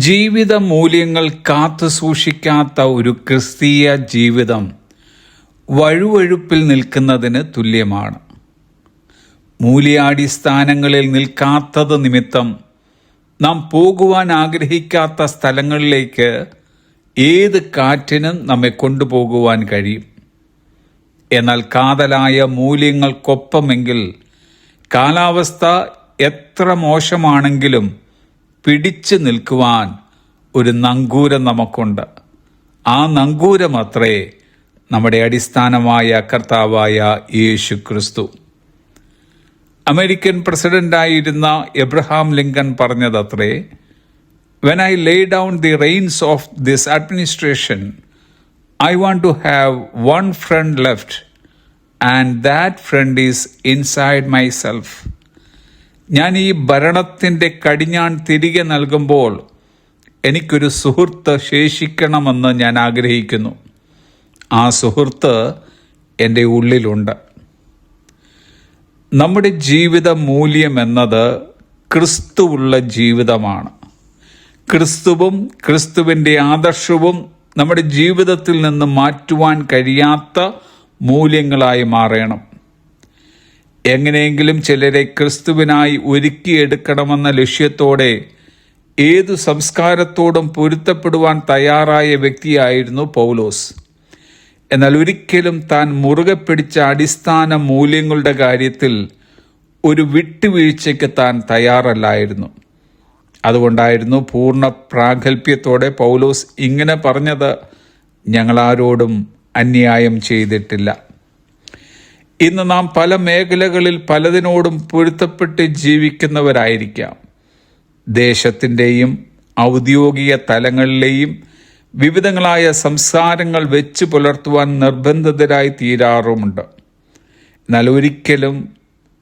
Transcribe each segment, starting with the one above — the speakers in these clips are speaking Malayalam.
ജീവിത മൂല്യങ്ങൾ കാത്തു സൂക്ഷിക്കാത്ത ഒരു ക്രിസ്തീയ ജീവിതം വഴുവഴുപ്പിൽ നിൽക്കുന്നതിന് തുല്യമാണ്. മൂല്യാടിസ്ഥാനങ്ങളിൽ നിൽക്കാത്തത് നിമിത്തം നാം പോകുവാൻ ആഗ്രഹിക്കാത്ത സ്ഥലങ്ങളിലേക്ക് ഏത് കാറ്റിനും നമ്മെ കൊണ്ടുപോകുവാൻ കഴിയും. എന്നാൽ കാതലായ മൂല്യങ്ങൾക്കൊപ്പമെങ്കിൽ കാലാവസ്ഥ എത്ര മോശമാണെങ്കിലും പിടിച്ചു നിൽക്കുവാൻ ഒരു നങ്കൂരം നമുക്കുണ്ട്. ആ നങ്കൂരമത്രേ നമ്മുടെ അടിസ്ഥാനമായ കർത്താവായ യേശു ക്രിസ്തു. അമേരിക്കൻ പ്രസിഡന്റായിരുന്ന എബ്രഹാം ലിങ്കൺ പറഞ്ഞതത്രേ, "When I lay down the reins of this administration, I want to have one friend left, and that friend is inside myself." ഞാൻ ഈ ഭരണത്തിൻ്റെ കടിഞ്ഞാൺ തിരികെ നൽകുമ്പോൾ എനിക്കൊരു സുഹൃത്ത് ശേഷിക്കണമെന്ന് ഞാൻ ആഗ്രഹിക്കുന്നു. ആ സുഹൃത്ത് എൻ്റെ ഉള്ളിലുണ്ട്. നമ്മുടെ ജീവിത മൂല്യം എന്നത് ക്രിസ്തുവുള്ള ജീവിതമാണ്. ക്രിസ്തുവും ക്രിസ്തുവിൻ്റെ ആദർശവും നമ്മുടെ ജീവിതത്തിൽ നിന്ന് മാറ്റുവാൻ കഴിയാത്ത മൂല്യങ്ങളായി മാറണം. എങ്ങനെയെങ്കിലും ചിലരെ ക്രിസ്തുവിനായി ഒരുക്കിയെടുക്കണമെന്ന ലക്ഷ്യത്തോടെ ഏതു സംസ്കാരത്തോടും പൊരുത്തപ്പെടുവാൻ തയ്യാറായ വ്യക്തിയായിരുന്നു പൗലോസ്. എന്നാൽ ഒരിക്കലും താൻ മുറുകെ പിടിച്ച അടിസ്ഥാന മൂല്യങ്ങളുടെ കാര്യത്തിൽ ഒരു വിട്ടുവീഴ്ചയ്ക്ക് താൻ തയ്യാറല്ലായിരുന്നു. അതുകൊണ്ടായിരുന്നു പൂർണ്ണ പ്രാഗൽഭ്യത്തോടെ പൗലോസ് ഇങ്ങനെ പറഞ്ഞത്, "ഞങ്ങളാരോടും അന്യായം ചെയ്തിട്ടില്ല." ഇന്ന് നാം പല മേഖലകളിൽ പലതിനോടും പൊരുത്തപ്പെട്ട് ജീവിക്കുന്നവരായിരിക്കാം. ദേശത്തിൻ്റെയും ഔദ്യോഗിക തലങ്ങളിലെയും വിവിധങ്ങളായ സംസാരങ്ങൾ വെച്ച് പുലർത്തുവാൻ നിർബന്ധിതരായി തീരാറുമുണ്ട്. എന്നാൽ ഒരിക്കലും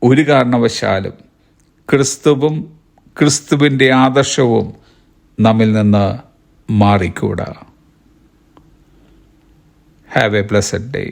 ഒരു കാരണവശാലും ക്രിസ്തുവും ക്രിസ്തുവിൻ്റെ ആദർശവും നമ്മിൽ നിന്ന് മാറിക്കൂടാ. Have a blessed day.